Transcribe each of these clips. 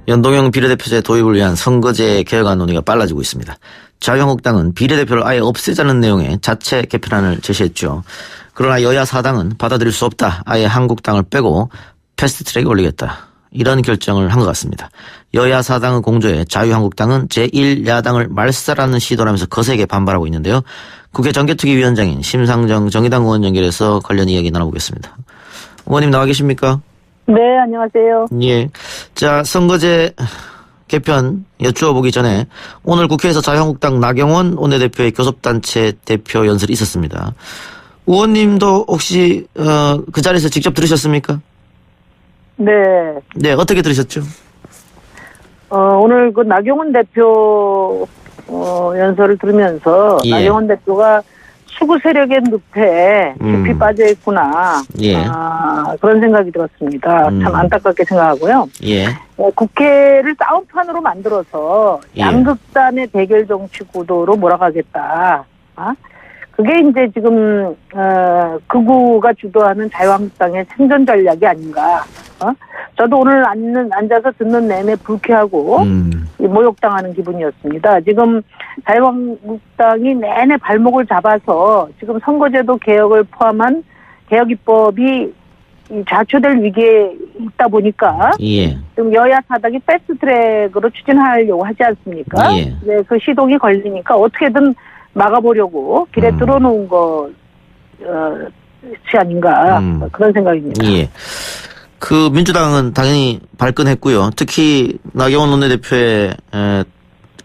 연동형 비례대표제 도입을 위한 선거제 개혁안 논의가 빨라지고 있습니다. 자유한국당은 비례대표를 아예 없애자는 내용의 자체 개편안을 제시했죠. 그러나 여야 사당은 받아들일 수 없다. 아예 한국당을 빼고 패스트트랙에 올리겠다. 이런 결정을 한 것 같습니다. 여야 사당의 공조에 자유한국당은 제1야당을 말살하는 시도라면서 거세게 반발하고 있는데요. 국회 정개특위위원장인 심상정 정의당 의원 연결해서 관련 이야기 나눠보겠습니다. 의원님 나와 계십니까? 네, 안녕하세요. 예. 자, 선거제 개편 여쭈어보기 전에 오늘 국회에서 자유한국당 나경원 원내대표의 교섭단체 대표 연설이 있었습니다. 의원님도 혹시 그 자리에서 직접 들으셨습니까? 네. 네, 어떻게 들으셨죠? 오늘 그 나경원 대표 연설을 들으면서 예. 나경원 대표가 수구 세력의 늪에 깊이 빠져 있구나. 예. 그런 생각이 들었습니다. 참 안타깝게 생각하고요. 예. 국회를 싸움판으로 만들어서 예. 양극단의 대결 정치 구도로 몰아가겠다. 그게 이제 지금 극우가 주도하는 자유한국당의 생존 전략이 아닌가. 저도 오늘 앉아서 듣는 내내 불쾌하고 모욕당하는 기분이었습니다. 지금 자유한국당이 내내 발목을 잡아서 지금 선거제도 개혁을 포함한 개혁 입법이 좌초될 위기에 있다 보니까 예. 지금 여야 사당이 패스트트랙으로 추진하려고 하지 않습니까? 예. 네, 그 시동이 걸리니까 어떻게든 막아보려고 길에 들어놓은 것이 아닌가 그런 생각입니다. 예. 그 민주당은 당연히 발끈했고요. 특히 나경원 원내대표의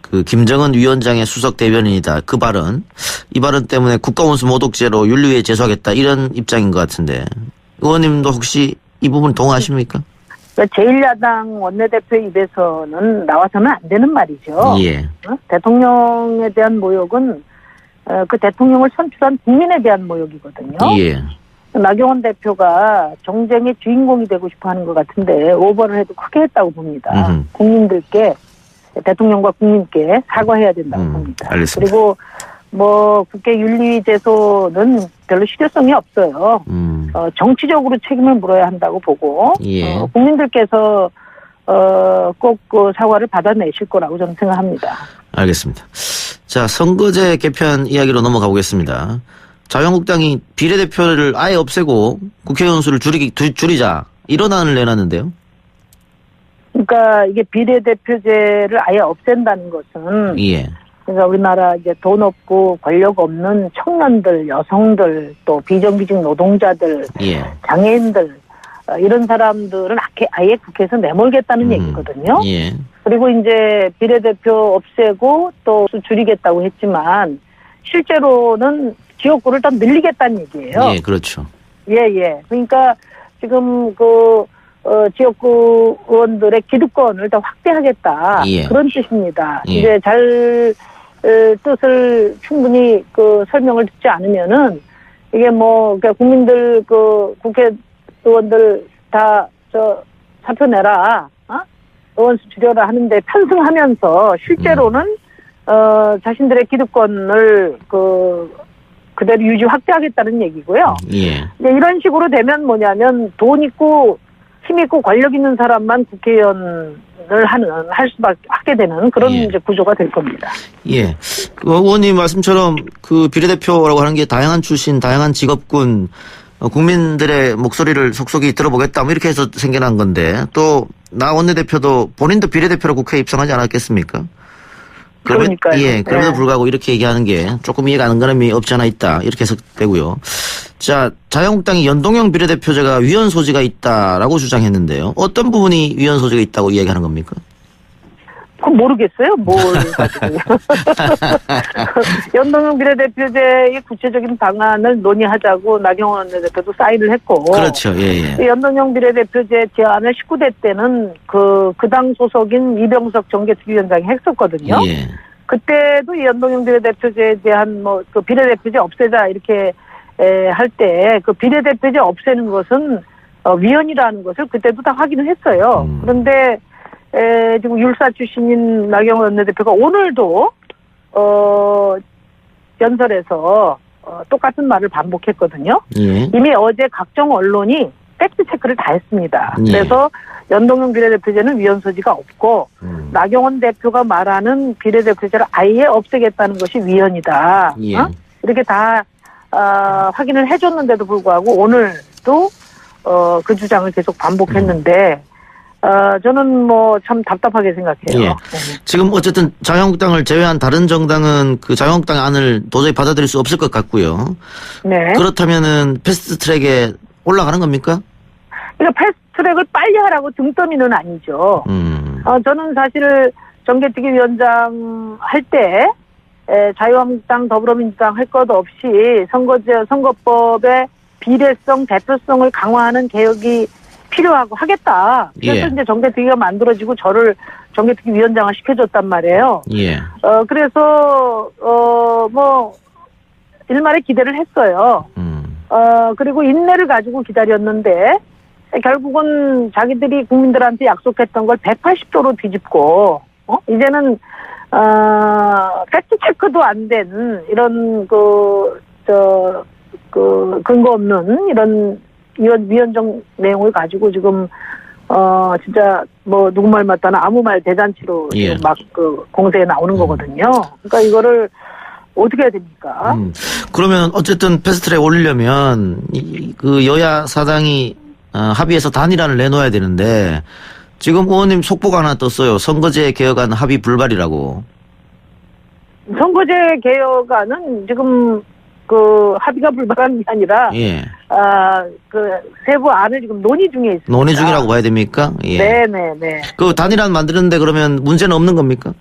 그 김정은 위원장의 수석 대변인이다. 그 발언, 이 발언 때문에 국가원수 모독죄로 윤리위에 제소하겠다 이런 입장인 것 같은데 의원님도 혹시 이 부분 동의하십니까? 제1야당 원내대표 입에서는 나와서는 안 되는 말이죠. 예. 대통령에 대한 모욕은 그 대통령을 선출한 국민에 대한 모욕이거든요. 예. 나경원 대표가 정쟁의 주인공이 되고 싶어 하는 것 같은데 오버를 해도 크게 했다고 봅니다. 국민들께 대통령과 국민께 사과해야 된다고 봅니다. 알겠습니다. 그리고 국회 윤리위 제소는 별로 실효성이 없어요. 정치적으로 책임을 물어야 한다고 보고 예. 국민들께서 꼭 그 사과를 받아내실 거라고 저는 생각합니다. 알겠습니다. 자, 선거제 개편 이야기로 넘어가 보겠습니다. 자유한국당이 비례대표를 아예 없애고 국회의원 수를 줄이자 이런 안을 내놨는데요. 그러니까 이게 비례대표제를 아예 없앤다는 것은 예. 그러니까 우리나라 이제 돈 없고 권력 없는 청년들, 여성들, 또 비정규직 노동자들, 예. 장애인들 이런 사람들은 아예 국회에서 내몰겠다는 얘기거든요. 예. 그리고 이제 비례대표 없애고 또 수 줄이겠다고 했지만 실제로는 지역구를 더 늘리겠다는 얘기예요. 예, 그렇죠. 예. 그러니까 지금 지역구 의원들의 기득권을 더 확대하겠다. 예. 그런 뜻입니다. 예. 이제 뜻을 충분히 설명을 듣지 않으면은 이게 그러니까 국민들 국회의원들 다 사표 내라, 의원수 줄여라 하는데 편승하면서 실제로는 자신들의 기득권을 그대로 유지 확대하겠다는 얘기고요. 예. 이런 식으로 되면 뭐냐면 돈 있고 힘 있고 권력 있는 사람만 국회의원을 할 수밖에 하게 되는 그런 예. 이제 구조가 될 겁니다. 예. 그 의원님 말씀처럼 그 비례대표라고 하는 게 다양한 출신, 다양한 직업군, 국민들의 목소리를 속속이 들어보겠다 이렇게 해서 생겨난 건데 또 나 원내대표도 본인도 비례대표로 국회에 입성하지 않았겠습니까? 그러니까요. 예, 그럼에도 네. 불구하고 이렇게 얘기하는 게 조금 이해가 안 가는 면이 없지 않아 있다. 이렇게 해석되고요. 자, 자유한국당이 연동형 비례대표제가 위헌 소지가 있다라고 주장했는데요. 어떤 부분이 위헌 소지가 있다고 이야기하는 겁니까? 그건 모르겠어요. 뭘 가지고요. 연동형 비례대표제의 구체적인 방안을 논의하자고 나경원 대표도 사인을 했고. 그렇죠. 예. 연동형 비례대표제 제안을 19대 때는 그 당 소속인 이병석 정개특위위원장이 했었거든요. 예. 그때도 이 연동형 비례대표제에 대한 그 비례대표제 없애자 이렇게 할 때 그 비례대표제 없애는 것은 위헌이라는 것을 그때도 다 확인을 했어요. 그런데 지금 율사 출신인 나경원 원내대표가 오늘도 연설에서 똑같은 말을 반복했거든요. 예. 이미 어제 각종 언론이 팩트 체크를 다 했습니다. 예. 그래서 연동형 비례대표제는 위헌 소지가 없고 나경원 대표가 말하는 비례대표제를 아예 없애겠다는 것이 위헌이다. 예. 이렇게 다 확인을 해줬는데도 불구하고 오늘도 그 주장을 계속 반복했는데 저는 뭐 참 답답하게 생각해요. 예. 지금 어쨌든 자유한국당을 제외한 다른 정당은 그 자유한국당의 안을 도저히 받아들일 수 없을 것 같고요. 네. 그렇다면은 패스트트랙에 올라가는 겁니까? 그러니까 패스트트랙을 빨리 하라고 등 떠미는 아니죠. 저는 사실 정개특위 위원장 할 때 자유한국당, 더불어민주당 할 것 없이 선거법의 비례성, 대표성을 강화하는 개혁이 필요하고 하겠다. 그래서 예. 이제 정개특위가 만들어지고 저를 정개특위 위원장을 시켜줬단 말이에요. 예. 그래서 뭐 일말에 기대를 했어요. 그리고 인내를 가지고 기다렸는데 결국은 자기들이 국민들한테 약속했던 걸 180도로 뒤집고 이제는 팩트 체크도 안 된 이런 근거 없는 이런 위헌적 내용을 가지고 지금 진짜 뭐 누구 말 맞다나 아무 말 대잔치로 예. 지금 막 공세에 나오는 거거든요. 그러니까 이거를 어떻게 해야 됩니까? 그러면 어쨌든 패스트트랙 올리려면 그 여야 사당이 합의해서 단일안을 내놓아야 되는데 지금 의원님 속보가 하나 떴어요. 선거제 개혁안 합의 불발이라고. 선거제 개혁안은 지금 그 합의가 불발한 게 아니라 예. 그 세부 안을 지금 논의 중에 있습니다. 논의 중이라고 봐야 됩니까? 예. 네네네. 그 단일안 만드는데 그러면 문제는 없는 겁니까?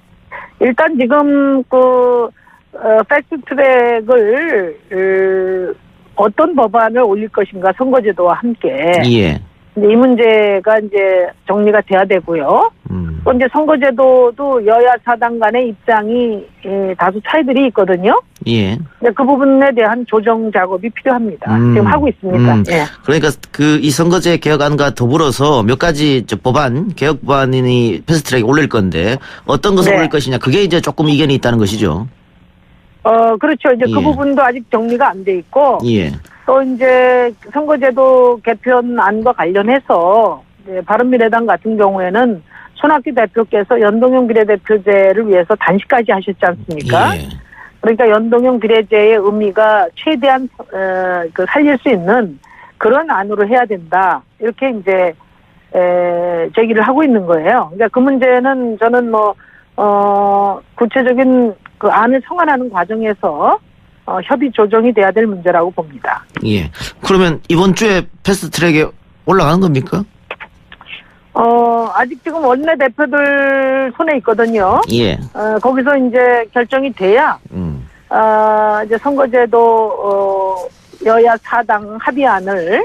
일단 지금 패스트트랙을 어떤 법안을 올릴 것인가 선거제도와 함께. 예. 근데 이 문제가 이제 정리가 돼야 되고요. 또 이제 선거제도도 여야 사당 간의 입장이 다소 차이들이 있거든요. 예. 근데 그 부분에 대한 조정 작업이 필요합니다. 지금 하고 있습니다. 예. 그러니까 이 선거제 개혁안과 더불어서 몇 가지 개혁 법안이 패스트트랙에 올릴 건데 어떤 것을 네. 올릴 것이냐 그게 이제 조금 이견이 있다는 것이죠. 그렇죠. 이제 그 예. 부분도 아직 정리가 안 돼 있고. 예. 또 이제 선거제도 개편안과 관련해서 이제 바른미래당 같은 경우에는 손학규 대표께서 연동형 비례대표제를 위해서 단식까지 하셨지 않습니까? 예. 그러니까 연동형 비례제의 의미가 최대한 살릴 수 있는 그런 안으로 해야 된다. 이렇게 이제 제기를 하고 있는 거예요. 그러니까 그 문제는 저는 구체적인 그 안을 성안하는 과정에서 협의 조정이 돼야 될 문제라고 봅니다. 예. 그러면 이번 주에 패스트트랙에 올라가는 겁니까? 아직 지금 원내 대표들 손에 있거든요. 예. 거기서 이제 결정이 돼야, 이제 선거제도, 여야 사당 합의안을,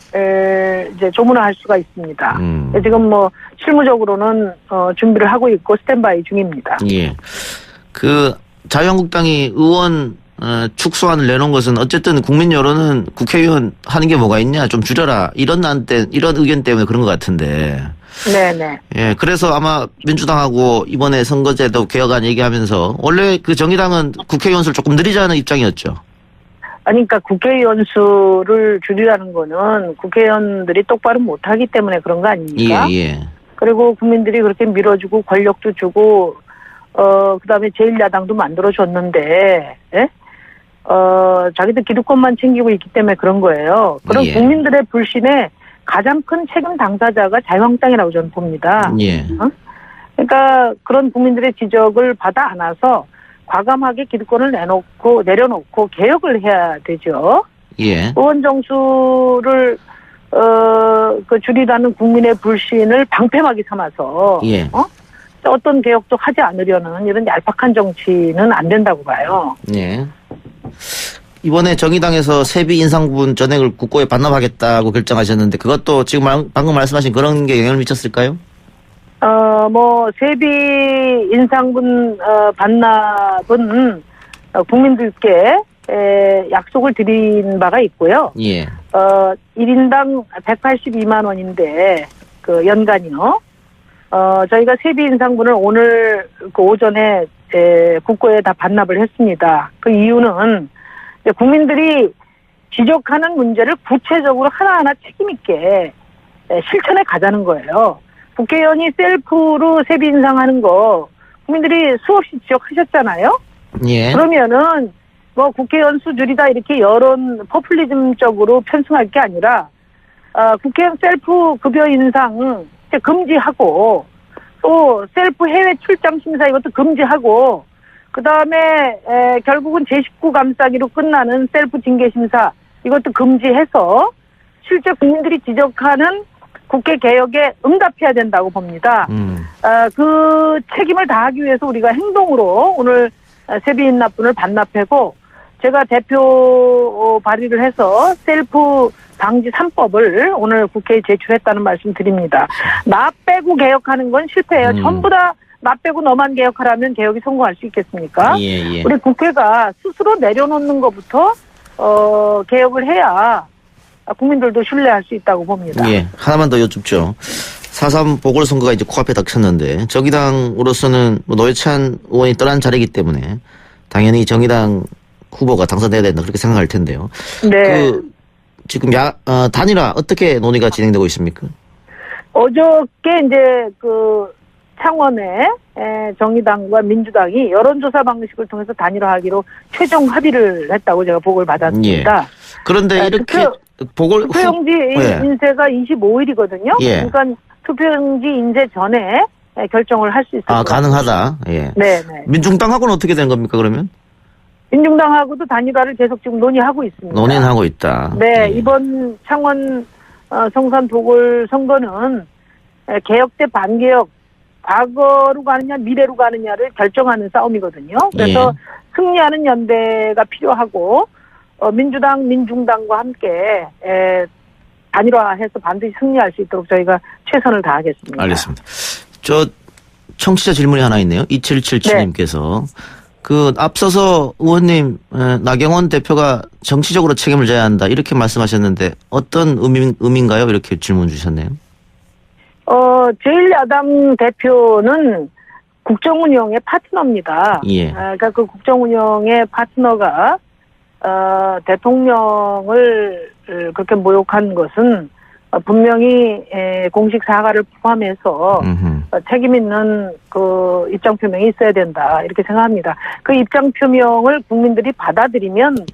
이제 조문화할 수가 있습니다. 지금 실무적으로는, 준비를 하고 있고 스탠바이 중입니다. 예. 자유한국당이 의원, 축소안을 내놓은 것은 어쨌든 국민 여론은 국회의원 하는 게 뭐가 있냐 좀 줄여라 이런 의견 때문에 그런 것 같은데. 네네. 예, 그래서 아마 민주당하고 이번에 선거제도 개혁안 얘기하면서 원래 그 정의당은 국회의원 수를 조금 늘리자는 입장이었죠. 아니, 그러니까 국회의원 수를 줄이라는 거는 국회의원들이 똑바로 못하기 때문에 그런 거 아닙니까? 예, 예. 그리고 국민들이 그렇게 밀어주고 권력도 주고 그다음에 제1야당도 만들어줬는데, 예? 자기들 기득권만 챙기고 있기 때문에 그런 거예요. 그럼 예. 국민들의 불신에 가장 큰 책임 당사자가 자유한국당이라고 저는 봅니다. 예. 그러니까 그런 국민들의 지적을 받아 안아서 과감하게 기득권을 내려놓고 개혁을 해야 되죠. 예. 의원 정수를 줄이라는 국민의 불신을 방패막이 삼아서 예. 어떤 개혁도 하지 않으려는 이런 얄팍한 정치는 안 된다고 봐요. 예. 이번에 정의당에서 세비 인상 부분 전액을 국고에 반납하겠다고 결정하셨는데 그것도 지금 방금 말씀하신 그런 게 영향을 미쳤을까요? 세비 인상분 반납은 국민들께 약속을 드린 바가 있고요. 예. 1인당 182만 원인데 그 연간이요. 저희가 세비 인상분을 오늘 그 오전에 국고에 다 반납을 했습니다. 그 이유는 국민들이 지적하는 문제를 구체적으로 하나하나 책임있게 실천해 가자는 거예요. 국회의원이 셀프로 세비 인상하는 거 국민들이 수없이 지적하셨잖아요. 예. 그러면은 뭐 국회의원 수줄이다 이렇게 여론 포퓰리즘적으로 편승할 게 아니라 국회의원 셀프 급여 인상 금지하고 또 셀프 해외 출장 심사 이것도 금지하고 그다음에 결국은 제19 감싸기로 끝나는 셀프 징계 심사 이것도 금지해서 실제 국민들이 지적하는 국회 개혁에 응답해야 된다고 봅니다. 그 책임을 다하기 위해서 우리가 행동으로 오늘 세비 납분을 반납하고 제가 대표 발의를 해서 셀프 방지 3법을 오늘 국회에 제출했다는 말씀 드립니다. 나 빼고 개혁하는 건 실패예요. 전부 다 나 빼고 너만 개혁하라면 개혁이 성공할 수 있겠습니까? 예. 우리 국회가 스스로 내려놓는 것부터 개혁을 해야 국민들도 신뢰할 수 있다고 봅니다. 예. 하나만 더 여쭙죠. 4.3 보궐선거가 이제 코앞에 닥쳤는데 정의당으로서는 노회찬 의원이 떠난 자리이기 때문에 당연히 정의당 후보가 당선돼야 된다 그렇게 생각할 텐데요. 네. 지금 단일화 어떻게 논의가 진행되고 있습니까? 어저께 이제 창원에 정의당과 민주당이 여론조사 방식을 통해서 단일화하기로 최종 합의를 했다고 제가 보고를 받았습니다. 예. 그런데 이렇게 투표용지 인쇄가 25일이거든요. 예. 그러니까 투표용지 인쇄 전에 결정을 할 수 있을 것 같습니다. 가능하다. 예. 네. 민중당하고는 어떻게 된 겁니까 그러면? 민중당하고도 단일화를 계속 지금 논의하고 있습니다. 논의는 하고 있다. 네, 예. 이번 창원 성산 보궐선거는 개혁 대 반개혁, 과거로 가느냐 미래로 가느냐를 결정하는 싸움이거든요. 그래서 승리하는 연대가 필요하고 민주당, 민중당과 함께 단일화해서 반드시 승리할 수 있도록 저희가 최선을 다하겠습니다. 알겠습니다. 청취자 질문이 하나 있네요. 2777님께서 앞서서 의원님 나경원 대표가 정치적으로 책임을 져야 한다 이렇게 말씀하셨는데 어떤 의미인가요? 이렇게 질문 주셨네요. 제1야당 대표는 국정운영의 파트너입니다. 예. 그러니까 그 국정운영의 파트너가 대통령을 그렇게 모욕한 것은 분명히 공식 사과를 포함해서 책임 있는 그 입장 표명이 있어야 된다 이렇게 생각합니다. 그 입장 표명을 국민들이 받아들이면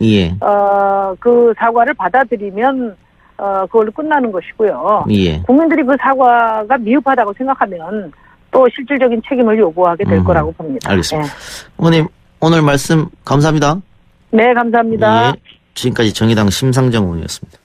그 사과를 받아들이면 그걸로 끝나는 것이고요. 예. 국민들이 그 사과가 미흡하다고 생각하면 또 실질적인 책임을 요구하게 될 거라고 봅니다. 알겠습니다. 어머님 오늘 말씀 감사합니다. 네, 감사합니다. 예. 지금까지 정의당 심상정 의원이었습니다.